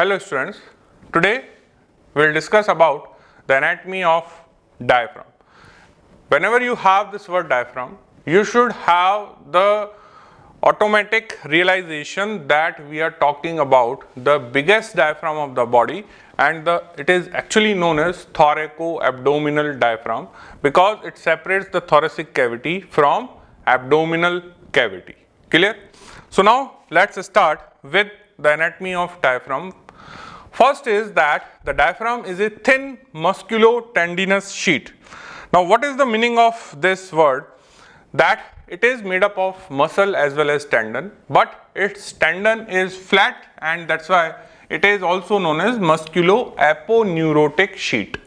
Hello students, today we will discuss about the anatomy of diaphragm. Whenever you have this word diaphragm, you should have the automatic realization that we are talking about the biggest diaphragm of the body, and it is actually known as thoracoabdominal diaphragm because it separates the thoracic cavity from abdominal cavity. Clear? So now let's start with the anatomy of diaphragm. First is that the diaphragm is a thin musculo-tendinous sheet. Now what is the meaning of this word? That it is made up of muscle as well as tendon, but its tendon is flat, and that's why it is also known as musculo-aponeurotic sheet.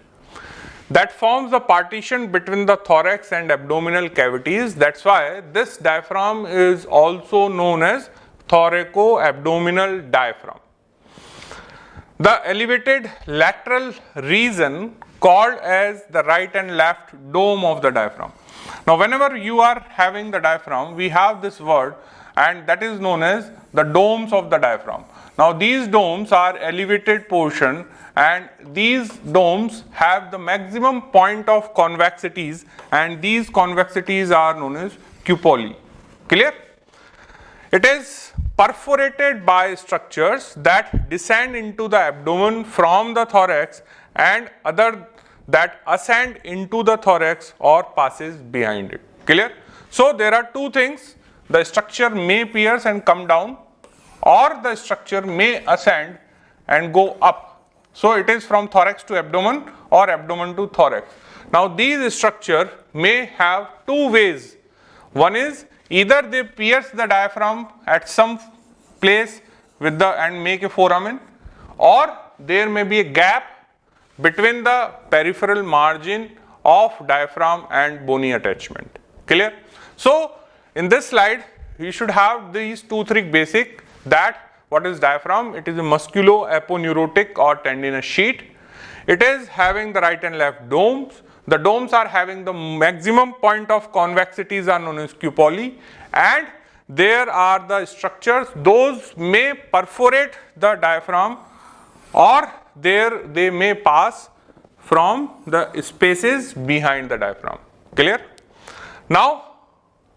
That forms the partition between the thorax and abdominal cavities. That's why this diaphragm is also known as thoracoabdominal diaphragm. The elevated lateral region called as the right and left dome of the diaphragm. Now whenever you are having the diaphragm, we have this word, and that is known as the domes of the diaphragm. Now these domes are elevated portion, and these domes have the maximum point of convexities, and these convexities are known as cupola. Clear? It is perforated by structures that descend into the abdomen from the thorax and other that ascend into the thorax or passes behind it. Clear? So there are two things: the structure may pierce and come down, or the structure may ascend and go up. So it is from thorax to abdomen or abdomen to thorax. Now these structure may have two ways. One is either they pierce the diaphragm at some place with and make a foramen, or there may be a gap between the peripheral margin of diaphragm and bony attachment. Clear? So in this slide you should have these three basic. That what is diaphragm? It is a musculo-aponeurotic or tendinous sheet. It is having the right and left domes. The domes are having the maximum point of convexities are known as cupola, and there are the structures, those may perforate the diaphragm, or they may pass from the spaces behind the diaphragm. Clear? Now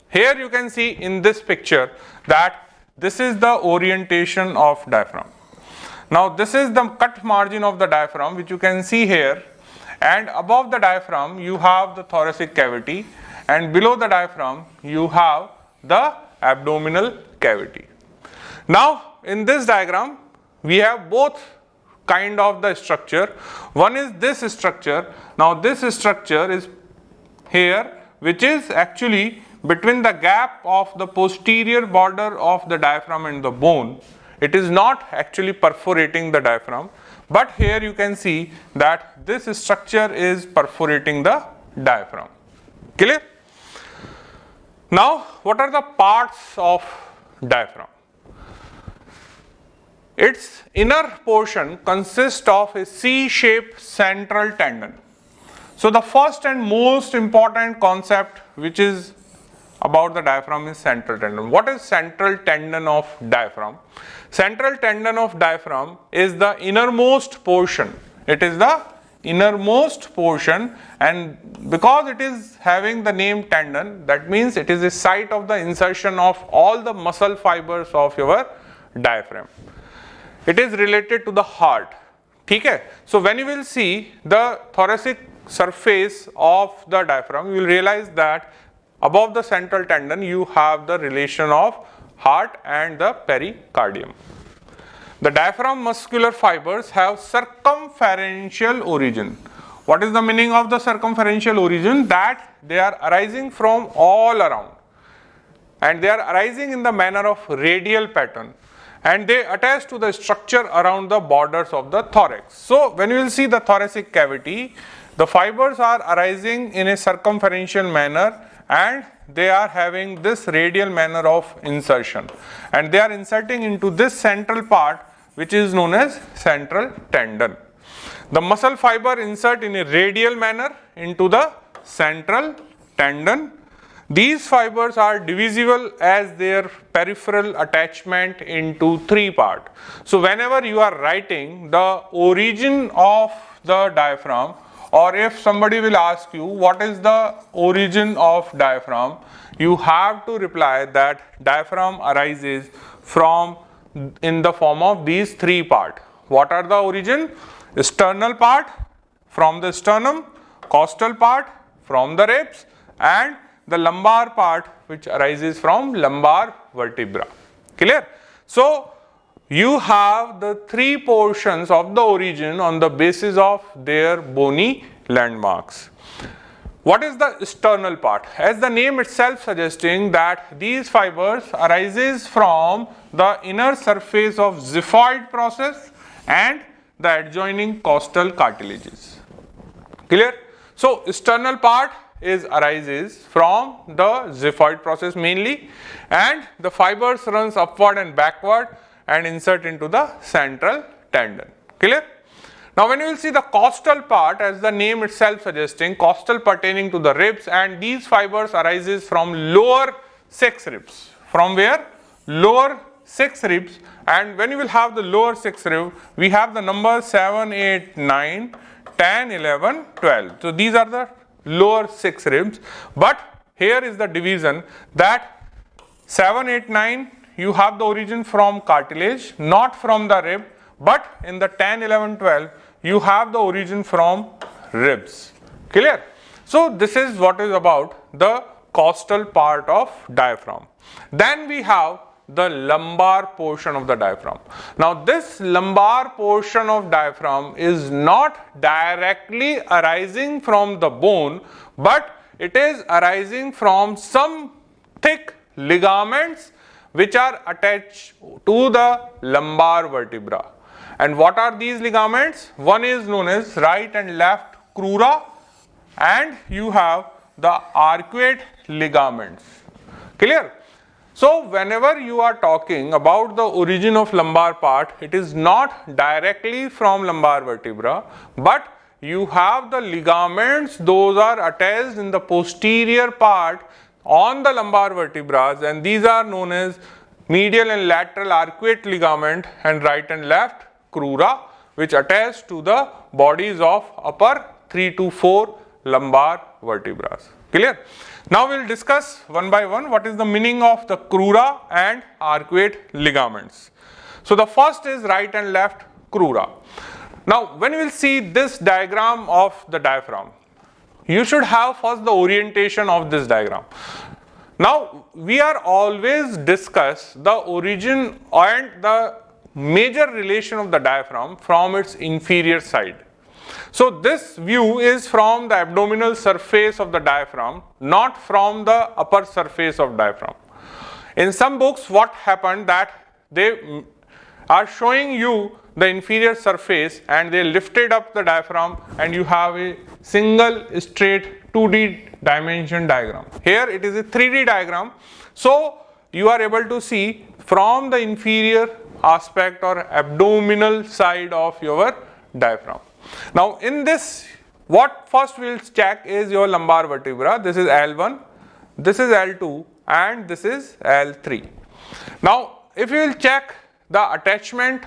here you can see in this picture that this is the orientation of diaphragm. Now this is the cut margin of the diaphragm, which you can see here, and above the diaphragm you have the thoracic cavity, and below the diaphragm you have the abdominal cavity. Now in this diagram we have both kind of the structure. One is this structure. Now this structure is here, which is actually between the gap of the posterior border of the diaphragm and the bone. It is not actually perforating the diaphragm, but here you can see that this structure is perforating the diaphragm. Clear? Now what are the parts of diaphragm? Its inner portion consists of a C-shaped central tendon. So the first and most important concept which is about the diaphragm is central tendon. What is central tendon of diaphragm? Central tendon of diaphragm is the innermost portion. It is the innermost portion, and because it is having the name tendon, that means it is the site of the insertion of all the muscle fibers of your diaphragm. It is related to the heart. Okay? So when you will see the thoracic surface of the diaphragm, you will realize that above the central tendon you have the relation of heart and the pericardium. The diaphragm muscular fibers have circumferential origin. What is the meaning of the circumferential origin? That they are arising from all around, and they are arising in the manner of radial pattern, and they attach to the structure around the borders of the thorax. So when you will see the thoracic cavity, the fibers are arising in a circumferential manner, and they are having this radial manner of insertion, and they are inserting into this central part which is known as central tendon. The muscle fiber insert in a radial manner into the central tendon. These fibers are divisible as their peripheral attachment into three parts. So whenever you are writing the origin of the diaphragm, or if somebody will ask you what is the origin of diaphragm, you have to reply that diaphragm arises from in the form of these three parts. What are the origin? Sternal part from the sternum, costal part from the ribs, and the lumbar part which arises from lumbar vertebra. Clear? So you have the three portions of the origin on the basis of their bony landmarks. What is the sternal part? As the name itself suggesting that these fibers arises from the inner surface of xiphoid process and the adjoining costal cartilages. Clear? So sternal part arises from the xiphoid process mainly, and the fibers runs upward and backward and insert into the central tendon. Clear? Now when you will see the costal part, as the name itself suggesting, costal pertaining to the ribs, and these fibers arises from lower 6 ribs. From where? Lower 6 ribs. And when you will have the lower 6 rib, we have the numbers 7, 8, 9, 10, 11, 12. So these are the lower 6 ribs, but here is the division that 7, 8, 9 you have the origin from cartilage, not from the rib, but in the 10, 11, 12 you have the origin from ribs. Clear? So this is what is about the costal part of diaphragm. Then we have the lumbar portion of the diaphragm. Now this lumbar portion of diaphragm is not directly arising from the bone, but it is arising from some thick ligaments which are attached to the lumbar vertebra. And what are these ligaments? One is known as right and left crura, and you have the arcuate ligaments. Clear? So whenever you are talking about the origin of lumbar part, it is not directly from lumbar vertebra, but you have the ligaments, those are attached in the posterior part on the lumbar vertebrae, and these are known as medial and lateral arcuate ligament and right and left crura, which attach to the bodies of upper 3 to 4 lumbar vertebrae. Clear? Now we will discuss one by one what is the meaning of the crura and arcuate ligaments. So the first is right and left crura. Now when you will see this diagram of the diaphragm, you should have first the orientation of this diagram. Now we are always discuss the origin and the major relation of the diaphragm from its inferior side. So this view is from the abdominal surface of the diaphragm, not from the upper surface of diaphragm. In some books what happened that they are showing you the inferior surface and they lifted up the diaphragm and you have a single straight 2D dimension diagram. Here it is a 3D diagram. So you are able to see from the inferior aspect or abdominal side of your diaphragm. Now in this, what first we will check is your lumbar vertebra. This is L1, this is L2 and this is L3. Now if you will check the attachment,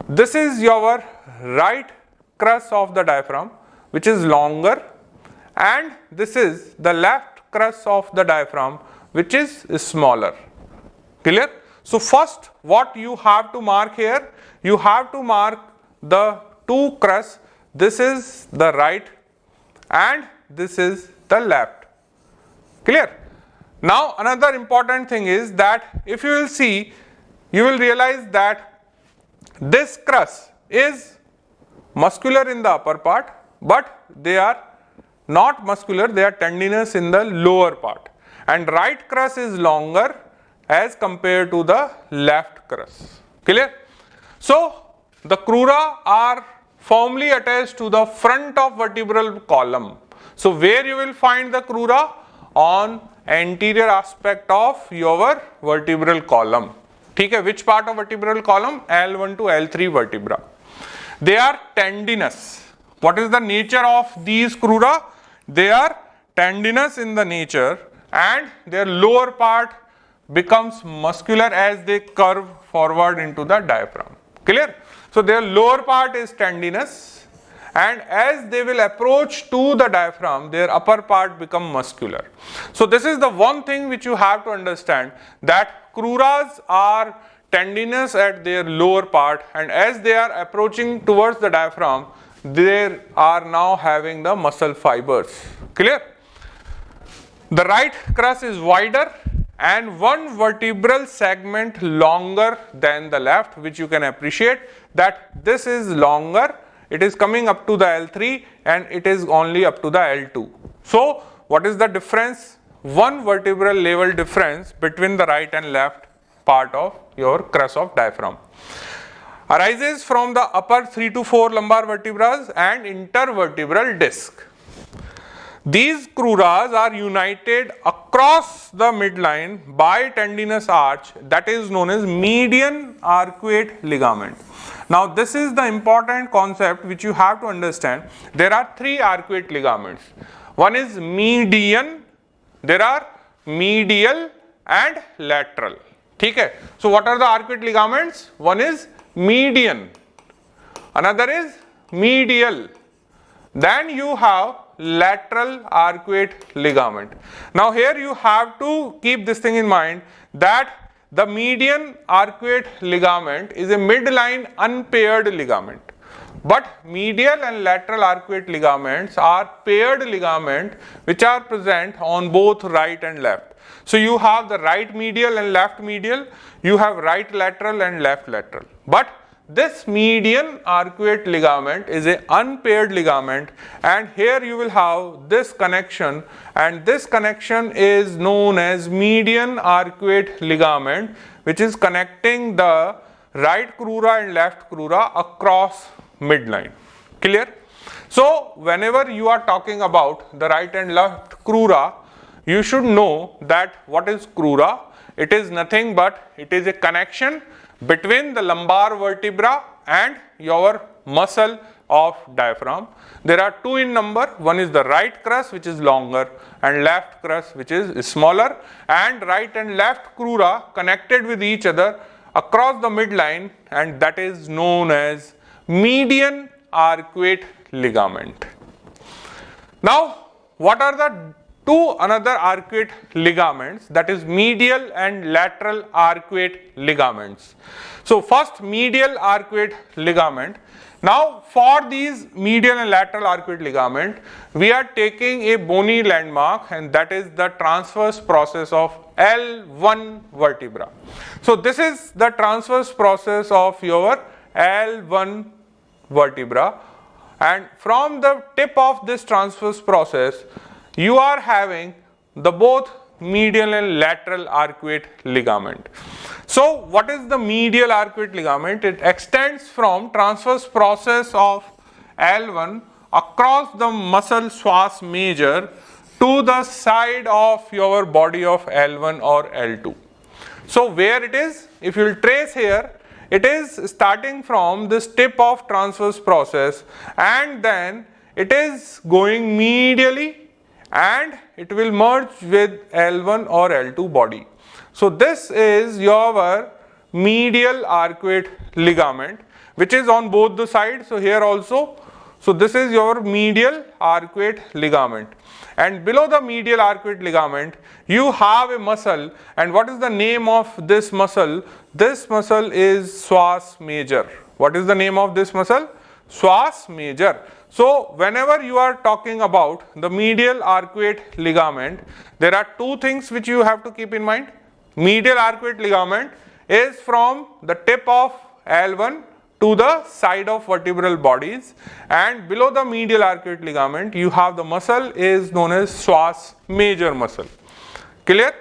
this is your right crus of the diaphragm which is longer, and this is the left crus of the diaphragm which is smaller. Clear? So first what you have to mark here, you have to mark the two crus. This is the right and this is the left. Clear? Now another important thing is that if you will see, you will realize that this crus is muscular in the upper part, but they are not muscular, they are tendinous in the lower part, and right crus is longer as compared to the left crus. Clear? So the crura are firmly attached to the front of vertebral column. So where you will find the crura? On anterior aspect of your vertebral column. Okay, which part of vertebral column? L1 to L3 vertebra. They are tendinous. What is the nature of these crura? They are tendinous in the nature, and their lower part becomes muscular as they curve forward into the diaphragm. Clear? So their lower part is tendinous, and as they will approach to the diaphragm, their upper part become muscular. So this is the one thing which you have to understand, that kuras are tendinous at their lower part, and as they are approaching towards the diaphragm, they are now having the muscle fibers. Clear? The right crus is wider and one vertebral segment longer than the left, which you can appreciate that this is longer. It is coming up to the L3 and it is only up to the L2. So what is the difference? One vertebral level difference between the right and left part of your crus of diaphragm. Arises from the upper 3 to 4 lumbar vertebrae and intervertebral disc. These kuras are united across the midline by tendinous arch that is known as median arcuate ligament. Now this is the important concept which you have to understand. There are three arcuate ligaments. One is median, there are medial and lateral. Okay? So what are the arcuate ligaments? One is median, another is medial, then you have lateral arcuate ligament. Now here you have to keep this thing in mind, that the median arcuate ligament is a midline unpaired ligament, but medial and lateral arcuate ligaments are paired ligament which are present on both right and left. So you have the right medial and left medial, you have right lateral and left lateral, but this median arcuate ligament is an unpaired ligament, and here you will have this connection, and this connection is known as median arcuate ligament, which is connecting the right crura and left crura across midline. Clear? So whenever you are talking about the right and left crura, you should know that what is crura. It is nothing but it is a connection between the lumbar vertebra and your muscle of diaphragm. There are two in number. One is the right crus, which is longer, and left crus, which is smaller, and right and left crura connected with each other across the midline, and that is known as median arcuate ligament. Now what are the two another arcuate ligaments, that is medial and lateral arcuate ligaments? So first, medial arcuate ligament. Now for these medial and lateral arcuate ligament, we are taking a bony landmark, and that is the transverse process of L1 vertebra. So this is the transverse process of your L1 vertebra, and from the tip of this transverse process you are having the both medial and lateral arcuate ligament. So what is the medial arcuate ligament? It extends from transverse process of L1 across the muscle psoas major to the side of your body of L1 or L2. So where it is? If you will trace here, it is starting from this tip of transverse process, and then it is going medially and it will merge with L1 or L2 body. So this is your medial arcuate ligament, which is on both the sides. So here also, so this is your medial arcuate ligament, and below the medial arcuate ligament you have a muscle, and what is the name of this muscle? This muscle is psoas major. What is the name of this muscle? Psoas major. So whenever you are talking about the medial arcuate ligament, there are two things which you have to keep in mind. Medial arcuate ligament is from the tip of L1 to the side of vertebral bodies, and below the medial arcuate ligament you have the muscle is known as psoas major muscle. Clear?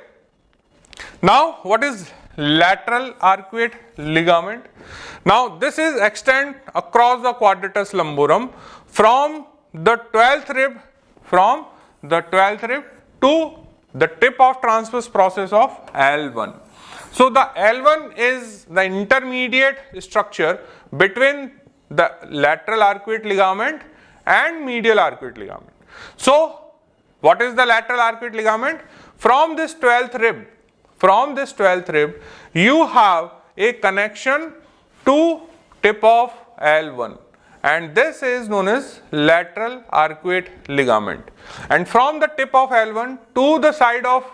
Now what is lateral arcuate ligament? Now this is extend across the quadratus lumborum from the 12th rib to the tip of transverse process of L1. So the L1 is the intermediate structure between the lateral arcuate ligament and medial arcuate ligament. So what is the lateral arcuate ligament? from this 12th rib, you have a connection to tip of L1, and this is known as lateral arcuate ligament. And from the tip of L1 to the side of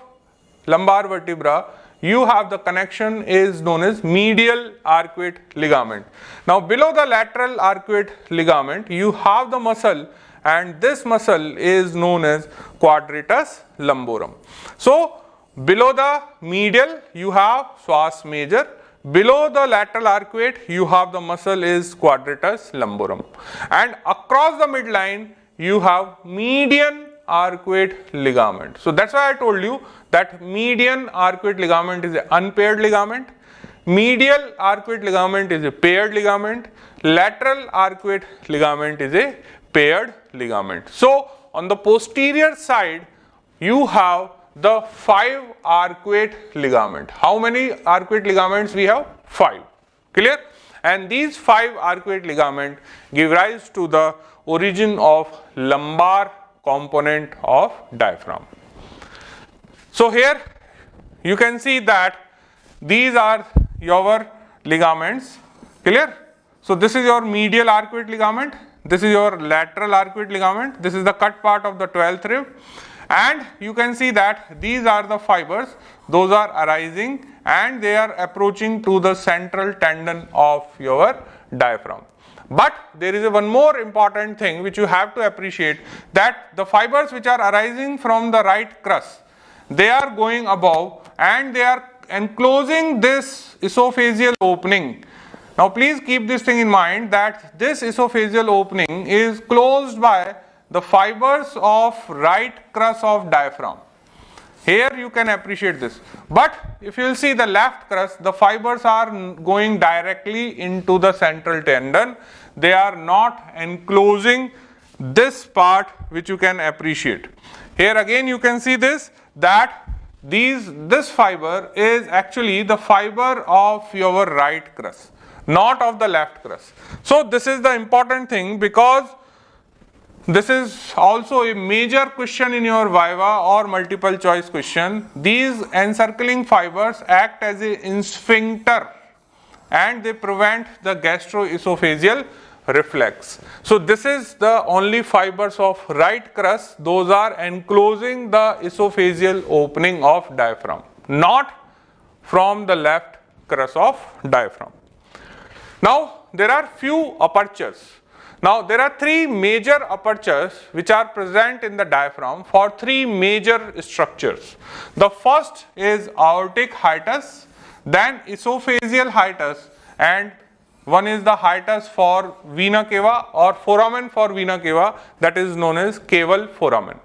lumbar vertebra, you have the connection is known as medial arcuate ligament. Now below the lateral arcuate ligament, you have the muscle, and this muscle is known as quadratus lumborum. So below the medial you have psoas major, below the lateral arcuate you have the muscle is quadratus lumborum, and across the midline you have median arcuate ligament. So that's why I told you that median arcuate ligament is an unpaired ligament, medial arcuate ligament is a paired ligament, lateral arcuate ligament is a paired ligament. So on the posterior side you have the 5 arcuate ligament. How many arcuate ligaments we have? 5. Clear? And these 5 arcuate ligament give rise to the origin of lumbar component of diaphragm. So here you can see that these are your ligaments. Clear? So this is your medial arcuate ligament, this is your lateral arcuate ligament, this is the cut part of the 12th rib, and you can see that these are the fibers, those are arising and they are approaching to the central tendon of your diaphragm. But there is one more important thing which you have to appreciate, that the fibers which are arising from the right crus, they are going above and they are enclosing this esophageal opening. Now please keep this thing in mind, that this esophageal opening is closed by the fibers of right crus of diaphragm. Here you can appreciate this. But if you will see the left crus, the fibers are going directly into the central tendon. They are not enclosing this part which you can appreciate. Here again you can see this, that this fiber is actually the fiber of your right crus, not of the left crus. So this is the important thing, because this is also a major question in your viva or multiple choice question. These encircling fibers act as a sphincter and they prevent the gastroesophageal reflex. So this is the only fibers of right crus, those are enclosing the esophageal opening of diaphragm, not from the left crus of diaphragm. Now there are few apertures. Now there are 3 major apertures which are present in the diaphragm for 3 major structures. The first is aortic hiatus, then esophageal hiatus, and one is the hiatus for vena cava or foramen for vena cava, that is known as caval foramen.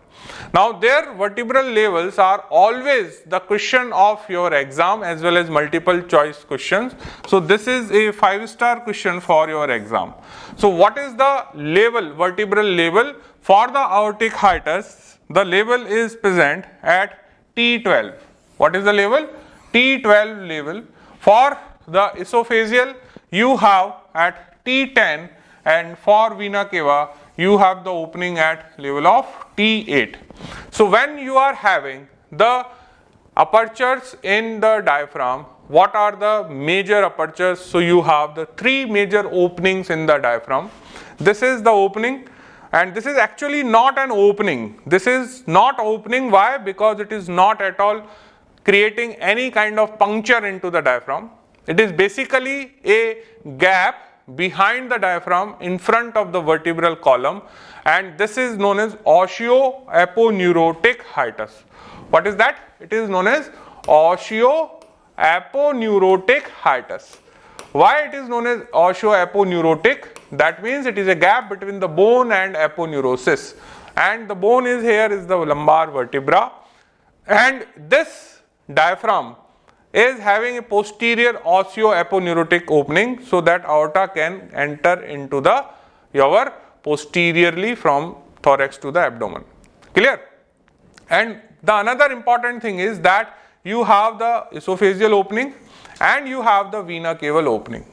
Now their vertebral levels are always the question of your exam as well as multiple choice questions. So this is a 5-star question for your exam. So what is the level, vertebral level for the aortic hiatus? The level is present at T12. What is the level? T12 level. For the esophageal you have at T10, and for vena cava you have the opening at level of T8. So when you are having the apertures in the diaphragm, what are the major apertures? So you have the 3 major openings in the diaphragm. This is the opening, and this is actually not an opening. This is not opening. Why? Because it is not at all creating any kind of puncture into the diaphragm. It is basically a gap behind the diaphragm in front of the vertebral column, and this is known as osseo-aponeurotic hiatus. What is that? It is known as osseo-aponeurotic hiatus. Why it is known as osseo-aponeurotic? That means it is a gap between the bone and aponeurosis, and the bone is here is the lumbar vertebra, and this diaphragm is having a posterior osseo-aponeurotic opening, so that aorta can enter into the your posteriorly from thorax to the abdomen. Clear? And the another important thing is that you have the esophageal opening and you have the vena caval opening.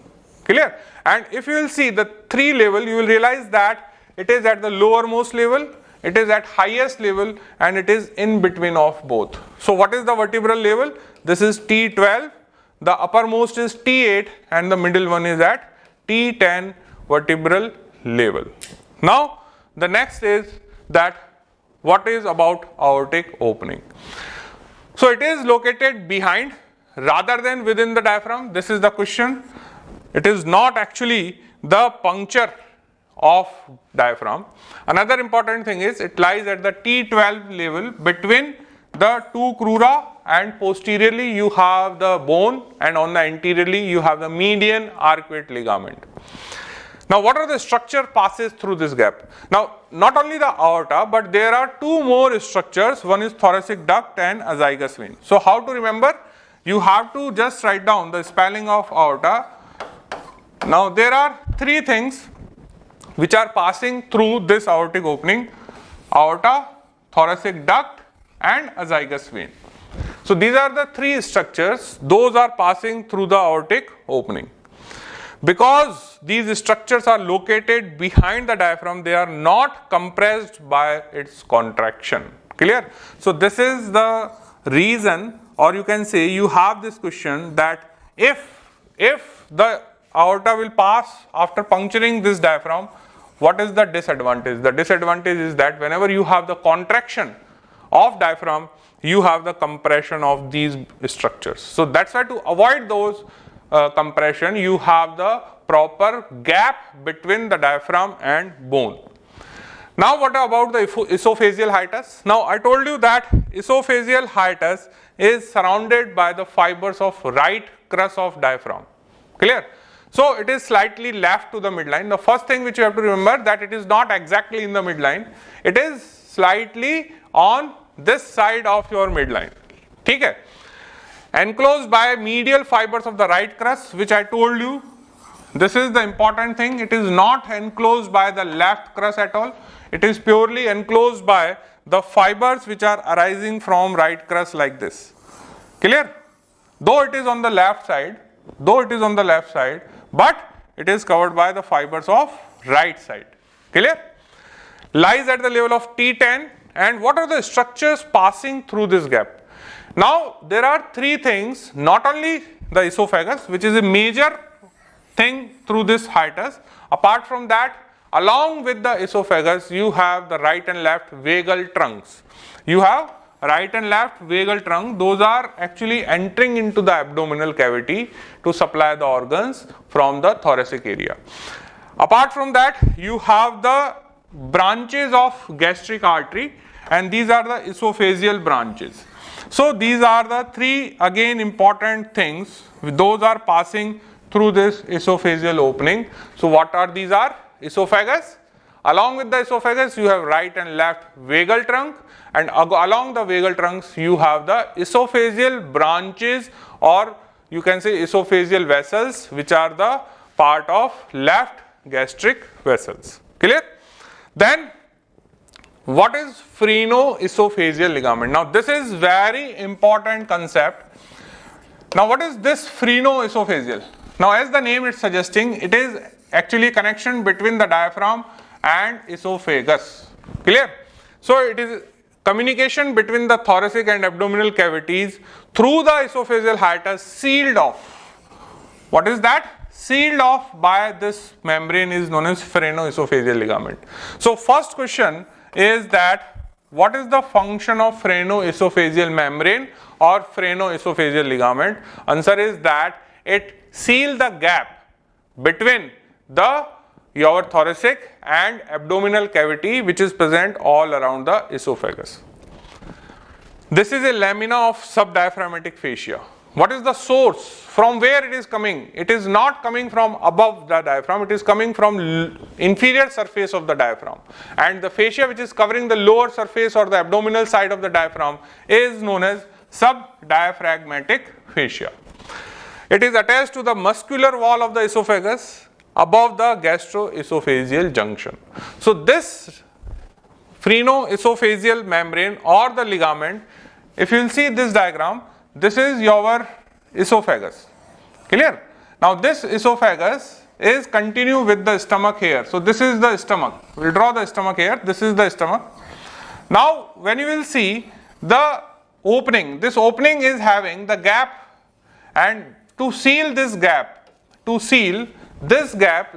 Clear? And if you will see the 3 level, you will realize that it is at the lowermost level, it is at highest level and it is in between of both. So what is the vertebral level? This is T12, the uppermost is T8 and the middle one is at T10 vertebral level. Now the next is that what is about aortic opening. So it is located behind rather than within the diaphragm. This is the question. It is not actually the puncture of diaphragm. Another important thing is it lies at the T12 level between the two crura, and posteriorly you have the bone and on the anteriorly you have the median arcuate ligament. Now what are the structure passes through this gap? Now not only the aorta, but there are two more structures. One is thoracic duct and azygous vein. So how to remember? You have to just write down the spelling of aorta. Now there are three things which are passing through this aortic opening: aorta, thoracic duct and azygous vein. So these are the three structures, those are passing through the aortic opening. Because these structures are located behind the diaphragm, they are not compressed by its contraction. Clear? So this is the reason, or you can say you have this question that if the aorta will pass after puncturing this diaphragm, what is the disadvantage? The disadvantage is that whenever you have the contraction of diaphragm, you have the compression of these structures. So that's why to avoid those compression, you have the proper gap between the diaphragm and bone. Now what about the esophageal hiatus? Now I told you that esophageal hiatus is surrounded by the fibers of right crus of diaphragm. Clear? So it is slightly left to the midline. The first thing which you have to remember that it is not exactly in the midline. It is slightly on this side of your midline. Okay? Enclosed by medial fibers of the right crus, which I told you. This is the important thing. It is not enclosed by the left crus at all. It is purely enclosed by the fibers which are arising from right crus like this. Clear? Though it is on the left side, but it is covered by the fibers of right side. Clear? Lies at the level of T10. And what are the structures passing through this gap? Now there are three things, not only the esophagus, which is a major thing through this hiatus. Apart from that, along with the esophagus, you have the right and left vagal trunks. You have right and left vagal trunk, those are actually entering into the abdominal cavity to supply the organs from the thoracic area. Apart from that, you have the branches of gastric artery, and these are the esophageal branches. So these are the three again important things, those are passing through this esophageal opening. So what are these are? Esophagus. Along with the esophagus, you have right and left vagal trunk, and along the vagal trunks you have the esophageal branches, or you can say esophageal vessels, which are the part of left gastric vessels. Clear? Then what is phrenoesophageal ligament? Now this is very important concept. Now what is this phrenoesophageal? Now as the name is suggesting, it is actually connection between the diaphragm and esophagus. Clear? So it is communication between the thoracic and abdominal cavities through the esophageal hiatus, sealed off. What is that? Sealed off by this membrane is known as phrenoesophageal ligament. So first question is that what is the function of phrenoesophageal membrane or phrenoesophageal ligament? Answer is that it seals the gap between your thoracic and abdominal cavity, which is present all around the esophagus. This is a lamina of subdiaphragmatic fascia. What is the source? From where it is coming? It is not coming from above the diaphragm, it is coming from inferior surface of the diaphragm. And the fascia which is covering the lower surface or the abdominal side of the diaphragm is known as subdiaphragmatic fascia. It is attached to the muscular wall of the esophagus above the gastroesophageal junction. So this phrenoesophageal membrane or the ligament, if you will see this diagram, this is your esophagus. Clear? Now this esophagus is continue with the stomach here. So this is the stomach. We will draw the stomach here. This is the stomach. Now when you will see the opening, this opening is having the gap, and to seal this gap,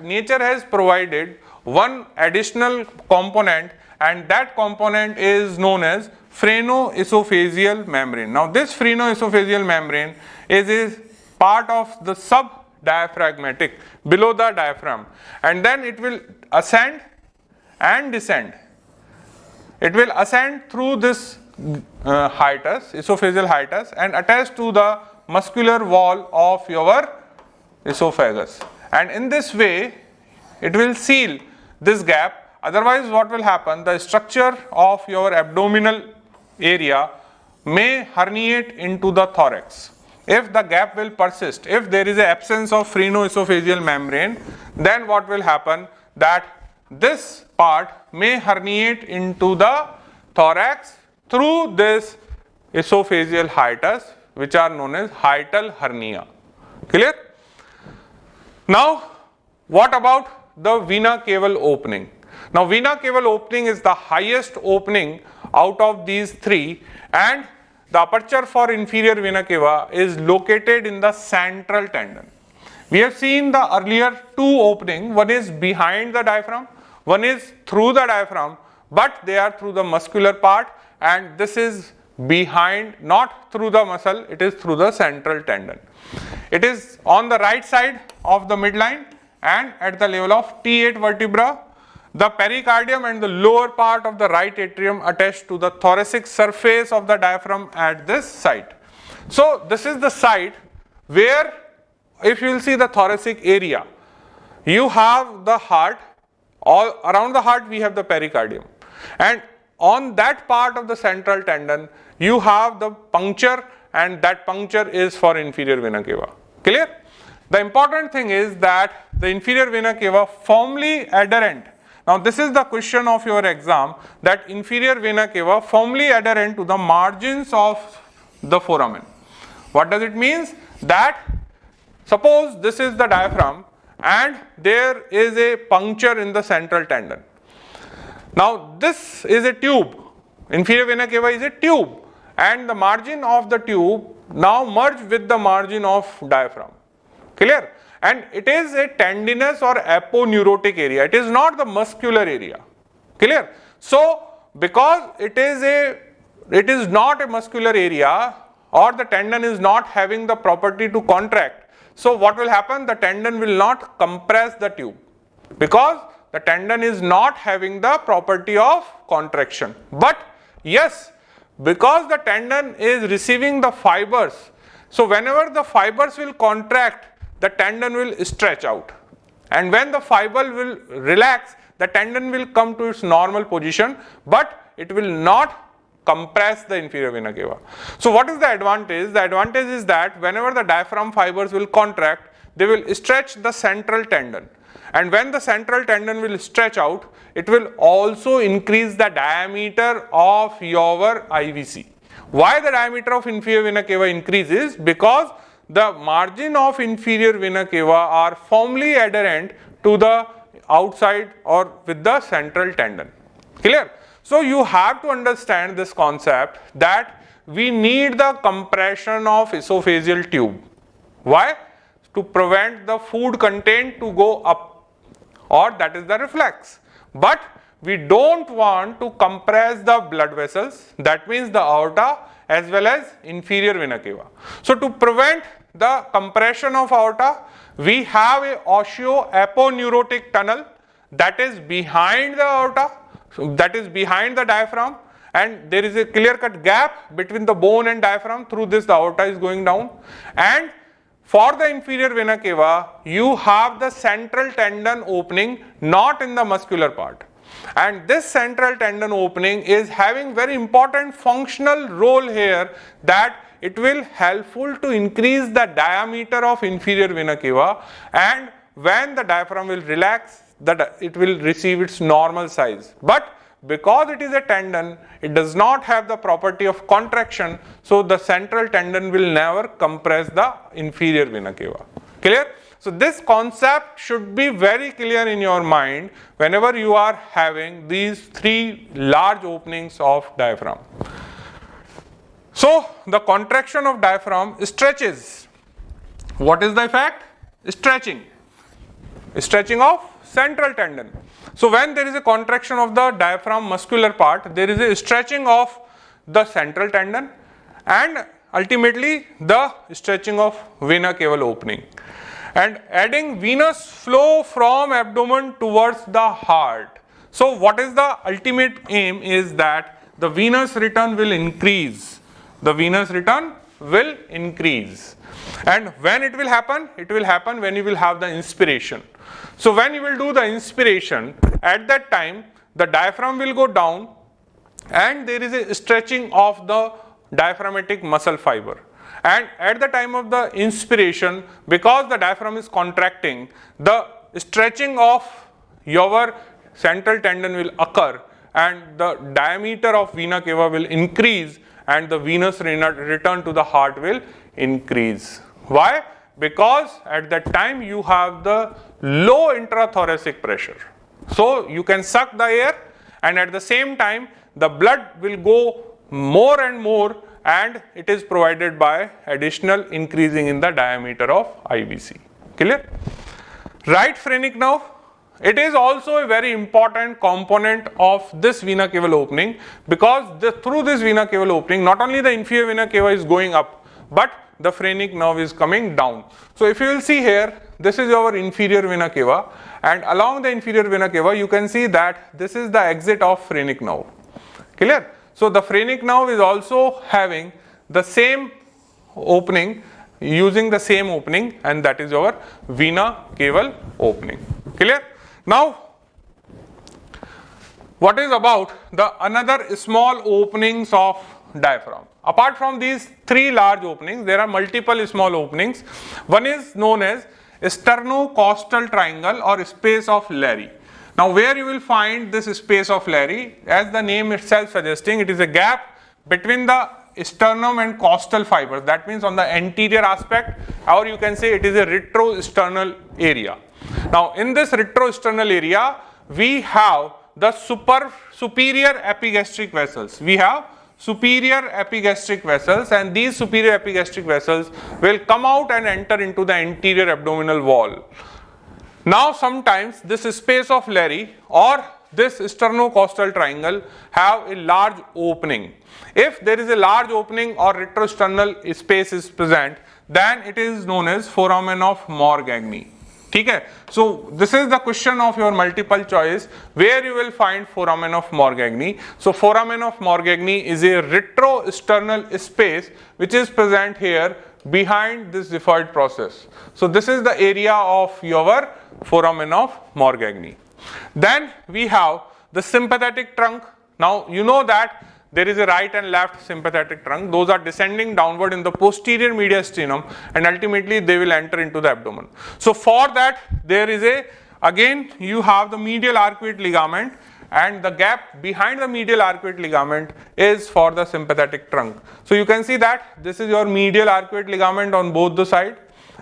nature has provided one additional component, and that component is known as phrenoesophageal membrane. Now this phrenoesophageal membrane is a part of the subdiaphragmatic, below the diaphragm, and then it will ascend and descend. It will ascend through this hiatus, esophageal hiatus, and attach to the muscular wall of your esophagus, and in this way it will seal this gap. Otherwise what will happen, the structure of your abdominal area may herniate into the thorax. If the gap will persist, if there is an absence of phrenoesophageal membrane, then what will happen, that this part may herniate into the thorax through this esophageal hiatus, which are known as hytel hernia. Clear? Now what about the vena cava opening? Now vena cava opening is the highest opening out of these three, and the aperture for inferior vena cava is located in the central tendon. We have seen the earlier two opening, one is behind the diaphragm, one is through the diaphragm, but they are through the muscular part, and this is behind, not through the muscle, it is through the central tendon. It is on the right side of the midline and at the level of T8 vertebra. The pericardium and the lower part of the right atrium attached to the thoracic surface of the diaphragm at this site. So this is the site where, if you will see the thoracic area, you have the heart, all around the heart we have the pericardium, and on that part of the central tendon you have the puncture, and that puncture is for inferior vena cava. Clear? The important thing is that the inferior vena cava firmly adherent. Now this is the question of your exam, that inferior vena cava firmly adherent to the margins of the foramen. What does it mean? That suppose this is the diaphragm and there is a puncture in the central tendon. Now this is a tube, inferior vena cava is a tube, and the margin of the tube now merge with the margin of diaphragm. Clear? And it is a tendinous or aponeurotic area, it is not the muscular area. Clear? So because it is not a muscular area, or the tendon is not having the property to contract, so what will happen, the tendon will not compress the tube, because the tendon is not having the property of contraction. But yes, because the tendon is receiving the fibers, so whenever the fibers will contract, the tendon will stretch out, and when the fiber will relax, the tendon will come to its normal position, but it will not compress the inferior vena cava. So what is the advantage? The advantage is that whenever the diaphragm fibers will contract, they will stretch the central tendon, and when the central tendon will stretch out, it will also increase the diameter of your IVC. Why the diameter of inferior vena cava increases? Because the margin of inferior vena cava are firmly adherent to the outside or with the central tendon. Clear? So you have to understand this concept that we need the compression of esophageal tube. Why? To prevent the food content to go up, or that is the reflex. But we don't want to compress the blood vessels, that means the aorta as well as inferior vena cava. So to prevent the compression of aorta, we have a osteoaponeurotic tunnel that is behind the aorta, so that is behind the diaphragm, and there is a clear-cut gap between the bone and diaphragm. Through this the aorta is going down, and for the inferior vena cava you have the central tendon opening, not in the muscular part, and this central tendon opening is having very important functional role here, that it will helpful to increase the diameter of inferior vena cava, and when the diaphragm will relax, that it will receive its normal size. But because it is a tendon, it does not have the property of contraction, so the central tendon will never compress the inferior vena cava. Clear? So this concept should be very clear in your mind whenever you are having these three large openings of diaphragm. So the contraction of diaphragm stretches. What is the effect? Stretching. Stretching of central tendon. So when there is a contraction of the diaphragm muscular part, there is a stretching of the central tendon and ultimately the stretching of vena cava opening, and adding venous flow from abdomen towards the heart. So what is the ultimate aim is that the venous return will increase. The venous return will increase. And when it will happen? It will happen when you will have the inspiration. So when you will do the inspiration, at that time the diaphragm will go down and there is a stretching of the diaphragmatic muscle fiber. And at the time of the inspiration, because the diaphragm is contracting, the stretching of your central tendon will occur and the diameter of vena cava will increase and the venous return to the heart will increase. Why? Because at that time you have the low intrathoracic pressure. So you can suck the air and at the same time the blood will go more and more, and it is provided by additional increasing in the diameter of IVC. Clear? Right phrenic nerve, it is also a very important component of this vena cava opening, because through this vena cava opening not only the inferior vena cava is going up, but the phrenic nerve is coming down. So if you will see here, this is our inferior vena cava, and along the inferior vena cava you can see that this is the exit of phrenic nerve. Clear? So the phrenic nerve is also having the same opening, using the same opening, and that is our vena cava opening. Clear? Now, what is about the another small openings of diaphragm? Apart from these three large openings, there are multiple small openings. One is known as sternocostal triangle or space of Larry. Now where you will find this space of Larry, as the name itself suggesting, it is a gap between the sternum and costal fibers. That means on the anterior aspect, or you can say it is a retrosternal area. Now in this retrosternal area, we have the superior epigastric vessels. We have superior epigastric vessels, and these superior epigastric vessels will come out and enter into the anterior abdominal wall. Now sometimes this space of Larry or this sternocostal triangle have a large opening. If there is a large opening or retrosternal space is present, then it is known as foramen of Morgagni. Okay? So this is the question of your multiple choice, where you will find foramen of Morgagni. So foramen of Morgagni is a retrosternal space which is present here behind this xiphoid process. So this is the area of your foramen of Morgagni. Then we have the sympathetic trunk. Now you know that there is a right and left sympathetic trunk. Those are descending downward in the posterior mediastinum, and ultimately they will enter into the abdomen. So for that there is again you have the medial arcuate ligament, and the gap behind the medial arcuate ligament is for the sympathetic trunk. So you can see that this is your medial arcuate ligament on both the sides,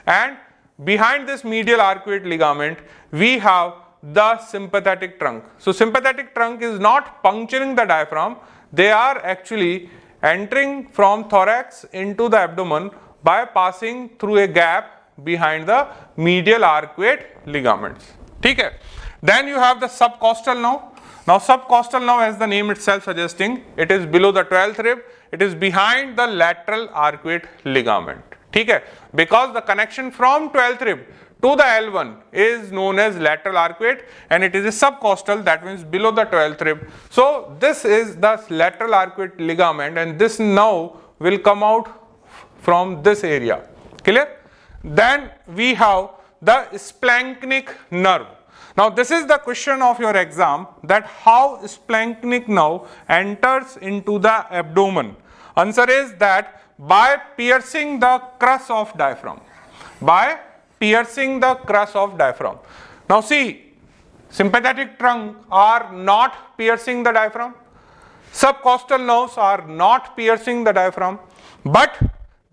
and behind this medial arcuate ligament we have the sympathetic trunk. So sympathetic trunk is not puncturing the diaphragm, they are actually entering from thorax into the abdomen by passing through a gap behind the medial arcuate ligaments. Okay. Then you have the subcostal nerve. Now subcostal nerve, as the name itself suggesting, it is below the 12th rib, it is behind the lateral arcuate ligament. Okay. Because the connection from 12th rib to the L1 is known as lateral arcuate, and it is a subcostal, that means below the 12th rib. So this is the lateral arcuate ligament, and this nerve will come out from this area. Clear? Then we have the splanchnic nerve. Now this is the question of your exam, that how splanchnic nerve enters into the abdomen. Answer is that by piercing the crus of diaphragm. By piercing the crus of diaphragm. Now see, sympathetic trunk are not piercing the diaphragm, subcostal nerves are not piercing the diaphragm, but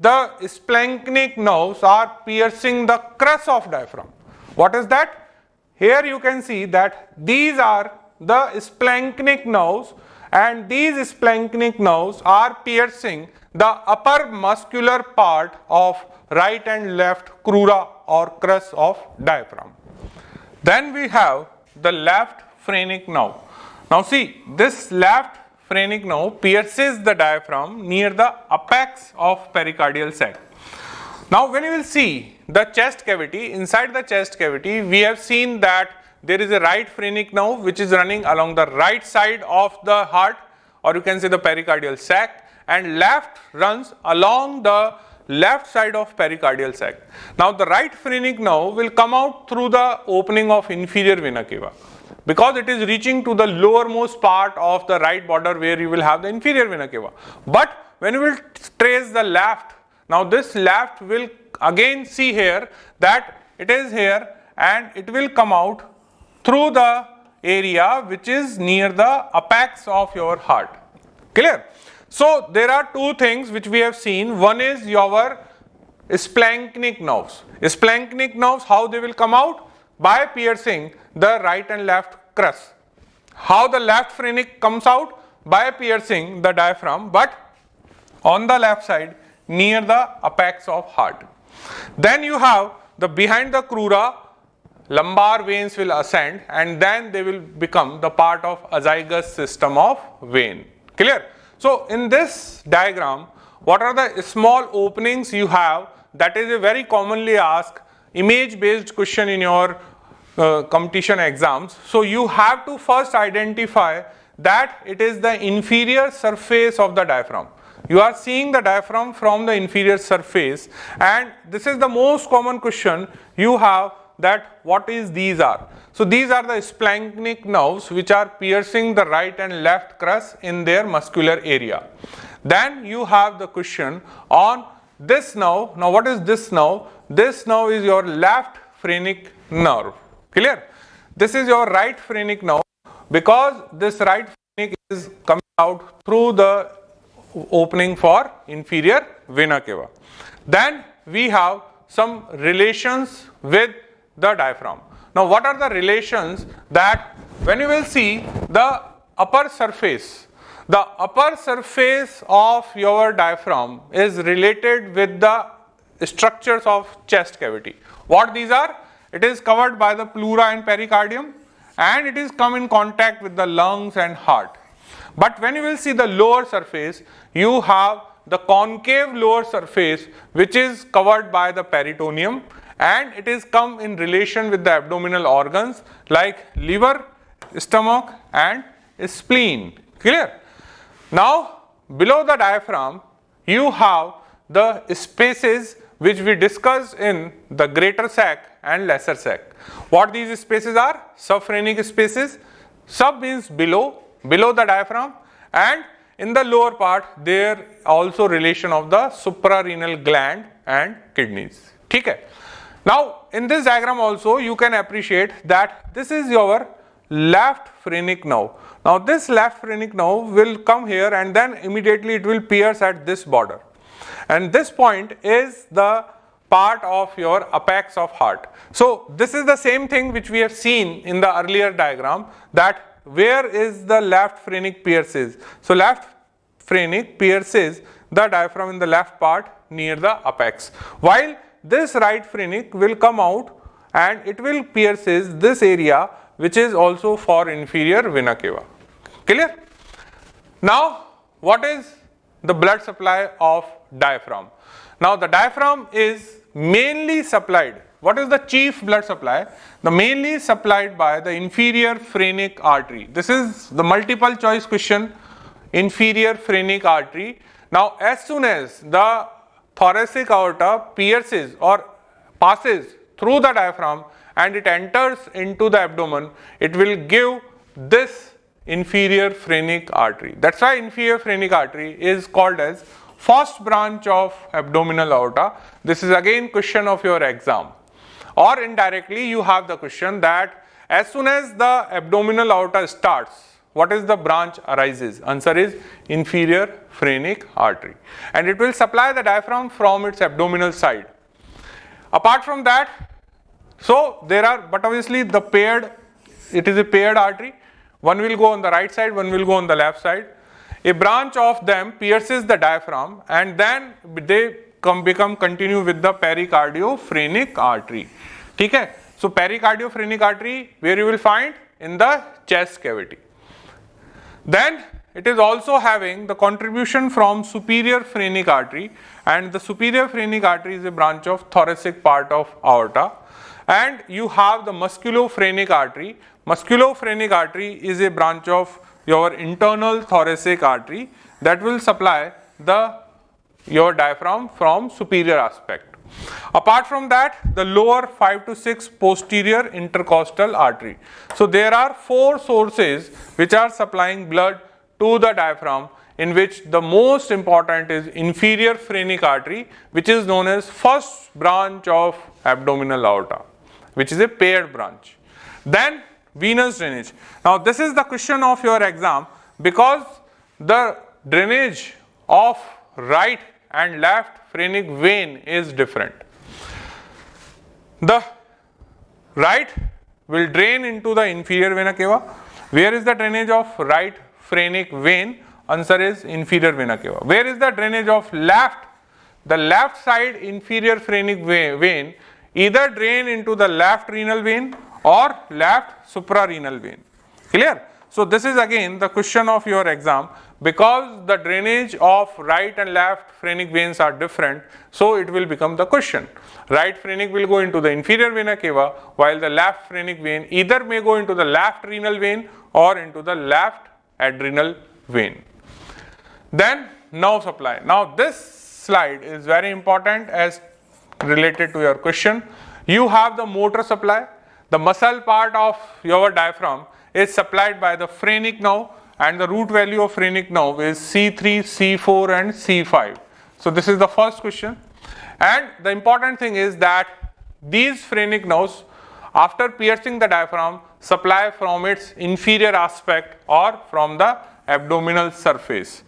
the splanchnic nerves are piercing the crus of diaphragm. What is that? Here you can see that these are the splanchnic nerves, and these splanchnic nerves are piercing the upper muscular part of right and left crura or crus of diaphragm. Then we have the left phrenic nerve. Now see, this left phrenic nerve pierces the diaphragm near the apex of pericardial sac. Now when you will see the chest cavity, inside the chest cavity we have seen that there is a right phrenic nerve which is running along the right side of the heart, or you can say the pericardial sac, and left runs along the left side of pericardial sac. Now the right phrenic nerve will come out through the opening of inferior vena cava, because it is reaching to the lowermost part of the right border where you will have the inferior vena cava. But when you will trace the left, now this left will again see here that it is here, and it will come out through the area which is near the apex of your heart. Clear? So there are two things which we have seen. One is your splanchnic nerves. Splanchnic nerves, how they will come out? By piercing the right and left crus. How the left phrenic comes out? By piercing the diaphragm, but on the left side near the apex of heart. Then you have the behind the crura, lumbar veins will ascend, and then they will become the part of azygous system of vein. Clear? So in this diagram, what are the small openings you have? That is a very commonly asked image based question in your competition exams. So you have to first identify that it is the inferior surface of the diaphragm. You are seeing the diaphragm from the inferior surface, and this is the most common question you have, that what is these are. So these are the splanchnic nerves which are piercing the right and left crus in their muscular area. Then you have the question on this nerve. Now what is this nerve? This nerve is your left phrenic nerve. Clear? This is your right phrenic nerve, because this right phrenic is coming out through the opening for inferior vena cava. Then we have some relations with the diaphragm. Now what are the relations? That when you will see the upper surface of your diaphragm is related with the structures of chest cavity. What these are? It is covered by the pleura and pericardium, and it is come in contact with the lungs and heart. But when you will see the lower surface, you have the concave lower surface which is covered by the peritoneum, and it is come in relation with the abdominal organs like liver, stomach and spleen. Clear? Now below the diaphragm you have the spaces which we discussed in the greater sac and lesser sac. What these spaces are? Subphrenic spaces. Sub means below the diaphragm, and in the lower part there also relation of the suprarenal gland and kidneys. Okay. Now in this diagram also you can appreciate that this is your left phrenic nerve. Now this left phrenic nerve will come here, and then immediately it will pierce at this border, and this point is the part of your apex of heart. So this is the same thing which we have seen in the earlier diagram, that where is the left phrenic pierces. So left phrenic pierces the diaphragm in the left part near the apex, while this right phrenic will come out and it will pierces this area which is also for inferior vena cava. Clear? Now what is the blood supply of diaphragm? Now the diaphragm is mainly supplied. What is the chief blood supply? The mainly supplied by the inferior phrenic artery. This is the multiple choice question. Inferior phrenic artery. Now as soon as the thoracic aorta pierces or passes through the diaphragm and it enters into the abdomen, it will give this inferior phrenic artery. That's why inferior phrenic artery is called as first branch of abdominal aorta. This is again question of your exam. Or indirectly you have the question that as soon as the abdominal aorta starts, what is the branch arises? Answer is inferior phrenic artery, and it will supply the diaphragm from its abdominal side. Apart from that, so there are, but obviously the paired, it is a paired artery. One will go on the right side, one will go on the left side. A branch of them pierces the diaphragm, and then they become continue with the pericardiophrenic artery. Okay? So pericardiophrenic artery, where you will find in the chest cavity. Then it is also having the contribution from superior phrenic artery, and the superior phrenic artery is a branch of thoracic part of aorta. And you have the musculophrenic artery. Musculophrenic artery is a branch of your internal thoracic artery that will supply your diaphragm from superior aspect. Apart from that, the lower 5 to 6 posterior intercostal artery. So there are 4 sources which are supplying blood to the diaphragm, in which the most important is inferior phrenic artery, which is known as first branch of abdominal aorta, which is a paired branch. Then venous drainage. Now this is the question of your exam, because the drainage of right and left phrenic vein is different. The right will drain into the inferior vena cava. Where is the drainage of right phrenic vein? Answer is inferior vena cava. Where is the drainage of left? The left side inferior phrenic vein either drain into the left renal vein or left suprarenal vein. Clear? So this is again the question of your exam, because the drainage of right and left phrenic veins are different, so it will become the question. Right phrenic will go into the inferior vena cava, while the left phrenic vein either may go into the left renal vein or into the left adrenal vein. Then nerve supply. Now this slide is very important as related to your question. You have the motor supply. The muscle part of your diaphragm is supplied by the phrenic nerve, and the root value of phrenic nerve is C3, C4 and C5. So this is the first question. And the important thing is that these phrenic nerves, after piercing the diaphragm, supply from its inferior aspect or from the abdominal surface.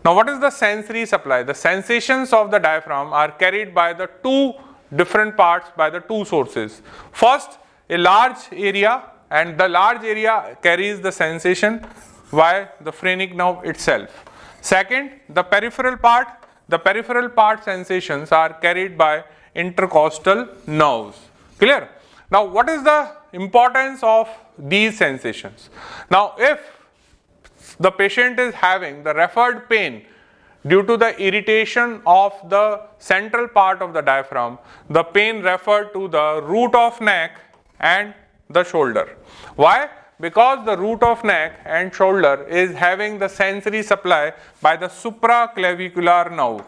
Now what is the sensory supply? The sensations of the diaphragm are carried by the 2 different parts, by the 2 sources. First, a large area, and the large area carries the sensation by the phrenic nerve itself. Second, the peripheral part sensations are carried by intercostal nerves. Clear? Now what is the importance of these sensations? Now if the patient is having the referred pain due to the irritation of the central part of the diaphragm, the pain referred to the root of neck and the shoulder. Why? Because the root of neck and shoulder is having the sensory supply by the supraclavicular nerve.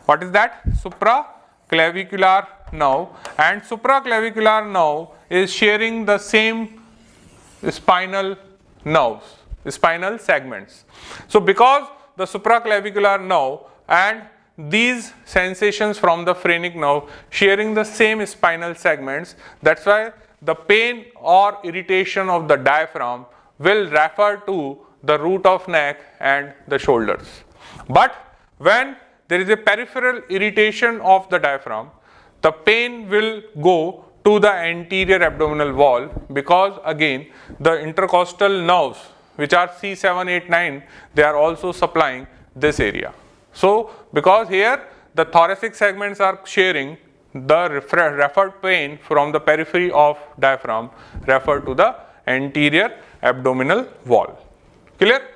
What is that? Supraclavicular nerve, and supraclavicular nerve is sharing the same spinal nerves, spinal segments. So because the supraclavicular nerve and these sensations from the phrenic nerve sharing the same spinal segments, that's why the pain or irritation of the diaphragm will refer to the root of neck and the shoulders. But when there is a peripheral irritation of the diaphragm, the pain will go to the anterior abdominal wall, because again the intercostal nerves, which are C7, 8, 9, they are also supplying this area. So because here the thoracic segments are sharing the referred pain from the periphery of diaphragm referred to the anterior abdominal wall. Clear?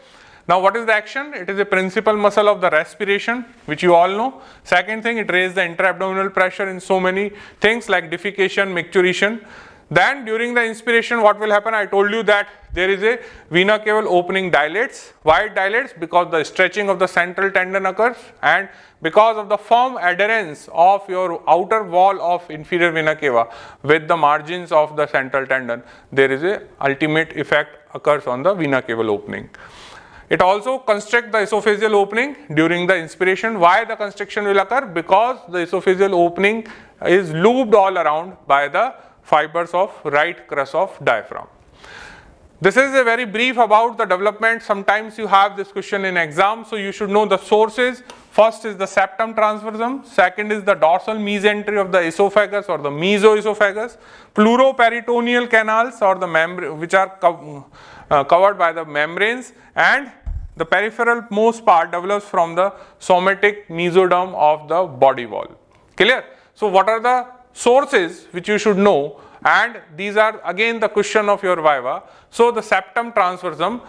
Now what is the action? It is a principal muscle of the respiration, which you all know. Second thing, it raises the intra-abdominal pressure in so many things like defecation, micturition. Then during the inspiration, what will happen? I told you that there is a vena cava opening dilates. Why it dilates? Because the stretching of the central tendon occurs, and because of the firm adherence of your outer wall of inferior vena cava with the margins of the central tendon, there is a ultimate effect occurs on the vena cava opening. It also constricts the esophageal opening during the inspiration. Why the constriction will occur? Because the esophageal opening is looped all around by the fibers of right crus of diaphragm. This is a very brief about the development. Sometimes you have this question in exam, so you should know the sources. First is the septum transversum, second is the dorsal mesentery of the esophagus or the mesoesophagus, pleuroperitoneal canals or the membrane which are covered by the membranes, and the peripheral most part develops from the somatic mesoderm of the body wall. Clear? So what are the sources which you should know, and these are again the question of your viva. So the septum transversum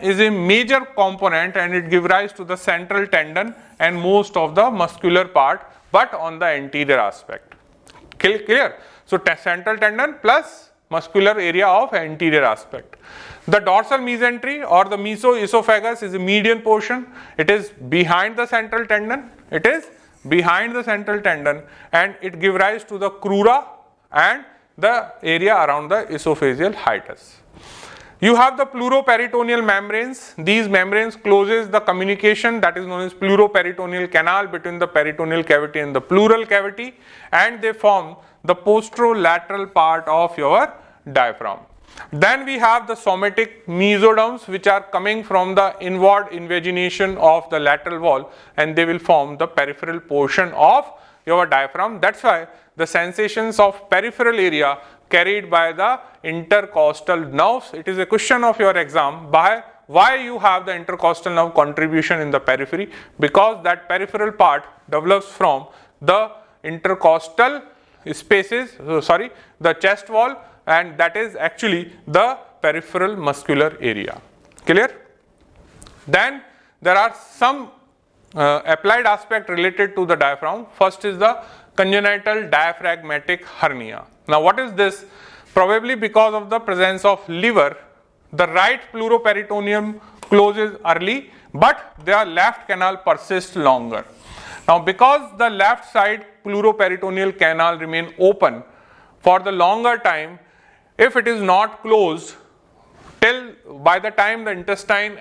is a major component and it gives rise to the central tendon and most of the muscular part, but on the anterior aspect. Clear? So central tendon plus muscular area of anterior aspect. The dorsal mesentery or the mesoesophagus is a median portion. It is behind the central tendon. It is behind the central tendon and it gives rise to the crura and the area around the esophageal hiatus. You have the pleuroperitoneal membranes. These membranes closes the communication that is known as pleuroperitoneal canal between the peritoneal cavity and the pleural cavity, and they form the posterolateral part of your diaphragm. Then we have the somatic mesoderms which are coming from the inward invagination of the lateral wall, and they will form the peripheral portion of your diaphragm. That's why the sensations of peripheral area carried by the intercostal nerves. It is a question of your exam by why you have the intercostal nerve contribution in the periphery, because that peripheral part develops from the intercostal spaces, the chest wall, and that is actually the peripheral muscular area. Clear? Then there are some applied aspect related to the diaphragm. First is the congenital diaphragmatic hernia. Now what is this? Probably because of the presence of liver, the right pleuroperitoneum closes early, but their left canal persists longer. Now because the left side pleuroperitoneal canal remain open for the longer time, if it is not closed till by the time the intestine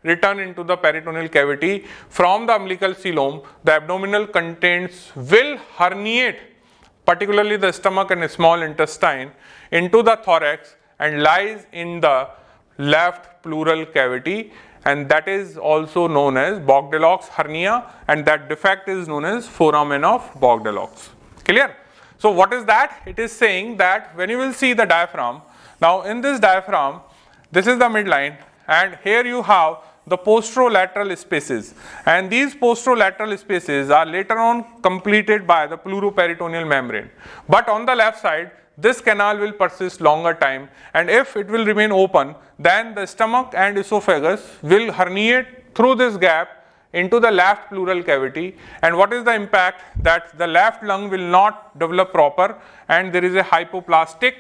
return into the peritoneal cavity from the umbilical coelom, the abdominal contents will herniate, particularly the stomach and small intestine, into the thorax and lies in the left pleural cavity, and that is also known as Bochdalek's hernia, and that defect is known as foramen of Bochdalek's. Clear? So what is that? It is saying that when you will see the diaphragm, now in this diaphragm, this is the midline, and here you have the posterolateral spaces, and these posterolateral spaces are later on completed by the pleuroperitoneal membrane. But on the left side, this canal will persist longer time, and if it will remain open, then the stomach and esophagus will herniate through this gap into the left pleural cavity. And what is the impact? That the left lung will not develop proper, and there is a hypoplastic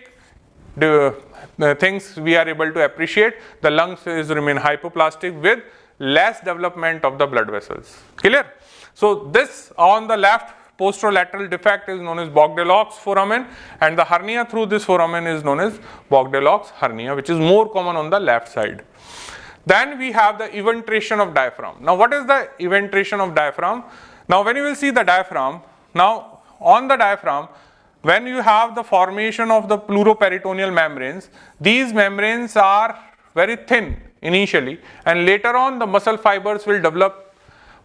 things we are able to appreciate. The lungs is remain hypoplastic with less development of the blood vessels. Clear? So this on the left posterolateral defect is known as Bochdalek's foramen, and the hernia through this foramen is known as Bochdalek's hernia, which is more common on the left side. Then we have the eventration of diaphragm. Now what is the eventration of diaphragm? Now when you will see the diaphragm, now on the diaphragm, when you have the formation of the pleuroperitoneal membranes, these membranes are very thin initially, and later on the muscle fibers will develop.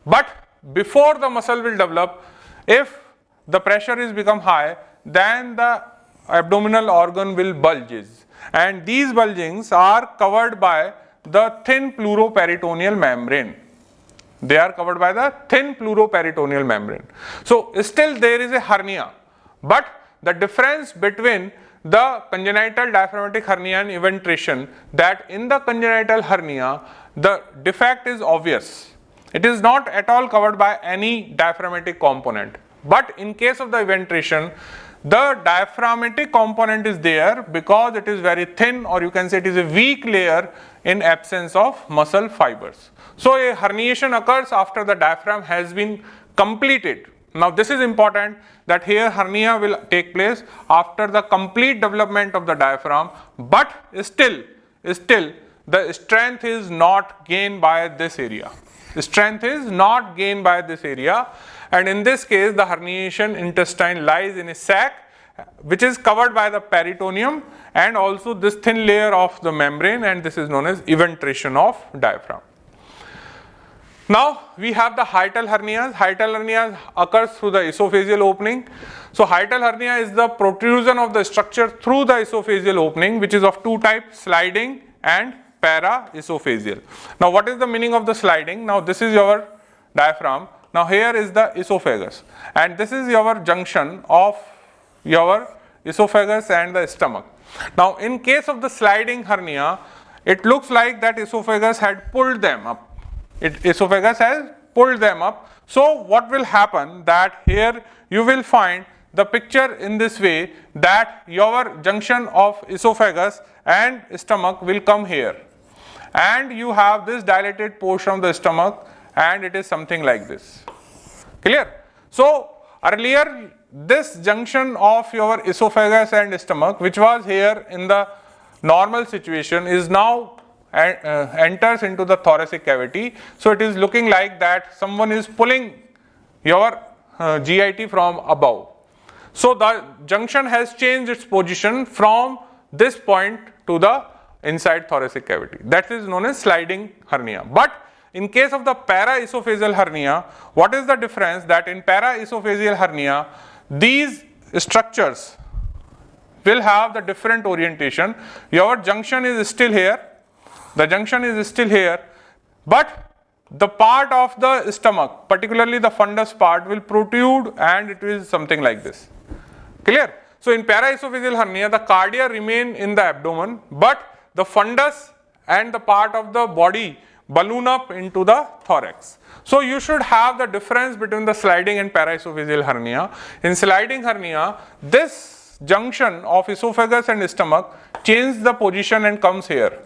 But before the muscle will develop, if the pressure is become high, then the abdominal organ will bulges, and these bulgings are covered by the thin pleuroperitoneal membrane. They are covered by the thin pleuroperitoneal membrane. So still there is a hernia, but the difference between the congenital diaphragmatic hernia and eventration, that in the congenital hernia the defect is obvious. It is not at all covered by any diaphragmatic component. But in case of the eventration, the diaphragmatic component is there because it is very thin, or you can say it is a weak layer in absence of muscle fibers. So a herniation occurs after the diaphragm has been completed. Now this is important, that here hernia will take place after the complete development of the diaphragm, but still the strength is not gained by this area. Strength is not gained by this area, and in this case the herniation intestine lies in a sac, which is covered by the peritoneum and also this thin layer of the membrane, and this is known as eventration of diaphragm. Now we have the hytel hernias. Hytel hernias occurs through the esophageal opening. So hytel hernia is the protrusion of the structure through the esophageal opening, which is of two types, sliding and paraesophageal. Now what is the meaning of the sliding? Now this is your diaphragm. Now here is the esophagus, and this is your junction of your esophagus and the stomach. Now in case of the sliding hernia, it looks like that esophagus had pulled them up. Esophagus has pulled them up. So what will happen, that here you will find the picture in this way, that your junction of esophagus and stomach will come here, and you have this dilated portion of the stomach, and it is something like this. Clear? So earlier this junction of your esophagus and stomach, which was here in the normal situation, is now enters into the thoracic cavity. So it is looking like that someone is pulling your GIT from above. So the junction has changed its position from this point to the inside thoracic cavity. That is known as sliding hernia. But in case of the paraesophageal hernia, what is the difference? That in paraesophageal hernia, these structures will have the different orientation. Your junction is still here. The junction is still here, but the part of the stomach, particularly the fundus part, will protrude, and it is something like this. Clear? So in paraesophageal hernia, the cardia remain in the abdomen, but the fundus and the part of the body balloon up into the thorax. So you should have the difference between the sliding and paraesophageal hernia. In sliding hernia, this junction of esophagus and stomach changes the position and comes here.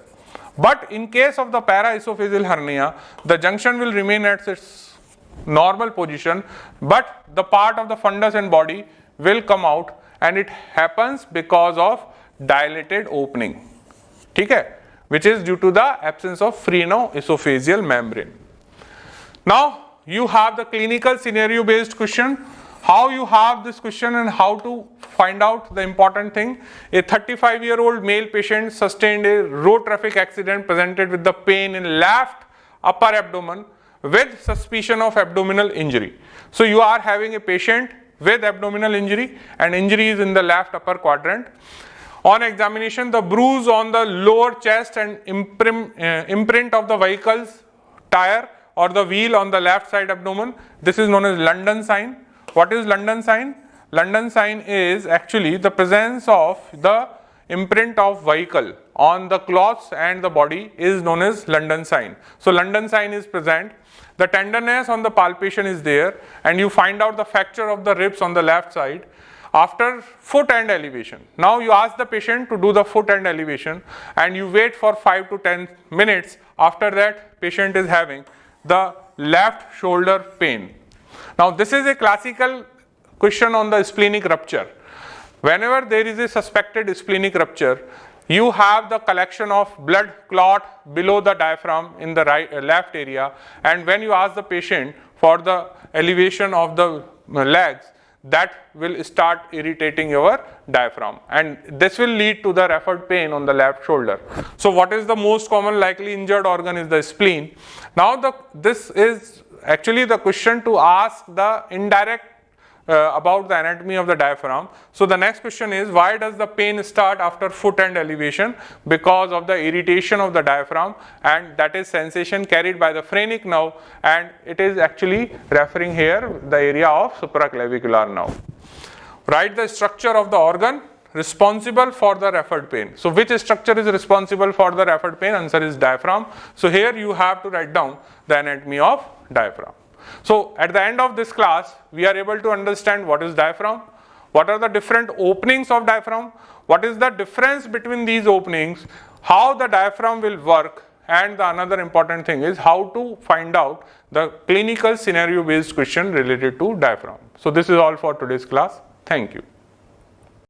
But in case of the paraesophageal hernia, the junction will remain at its normal position, but the part of the fundus and body will come out, and it happens because of dilated opening, okay, which is due to the absence of phrenoesophageal membrane. Now you have the clinical scenario based question. How you have this question and how to find out the important thing. A 35-year-old male patient sustained a road traffic accident, presented with the pain in left upper abdomen with suspicion of abdominal injury. So you are having a patient with abdominal injury, and injury is in the left upper quadrant. On examination, the bruise on the lower chest and imprint of the vehicle's tire or the wheel on the left side abdomen, this is known as London sign. What is London sign? London sign is actually the presence of the imprint of vehicle on the cloths and the body is known as London sign. So London sign is present. The tenderness on the palpation is there, and you find out the fracture of the ribs on the left side after foot end elevation. Now you ask the patient to do the foot end elevation, and you wait for 5 to 10 minutes. After that, patient is having the left shoulder pain. Now this is a classical question on the splenic rupture. Whenever there is a suspected splenic rupture, you have the collection of blood clot below the diaphragm in the left area, and when you ask the patient for the elevation of the legs, that will start irritating your diaphragm, and this will lead to the referred pain on the left shoulder. So what is the most common likely injured organ is the spleen. Now this is actually the question to ask the indirect about the anatomy of the diaphragm. So the next question is, why does the pain start after foot end elevation? Because of the irritation of the diaphragm, and that is sensation carried by the phrenic nerve, and it is actually referring here the area of supraclavicular nerve. Write the structure of the organ responsible for the referred pain. So which structure is responsible for the referred pain? Answer is diaphragm. So here you have to write down the anatomy of diaphragm. So at the end of this class, we are able to understand what is diaphragm, what are the different openings of diaphragm, what is the difference between these openings, how the diaphragm will work, and the another important thing is how to find out the clinical scenario based question related to diaphragm. So this is all for today's class. Thank you.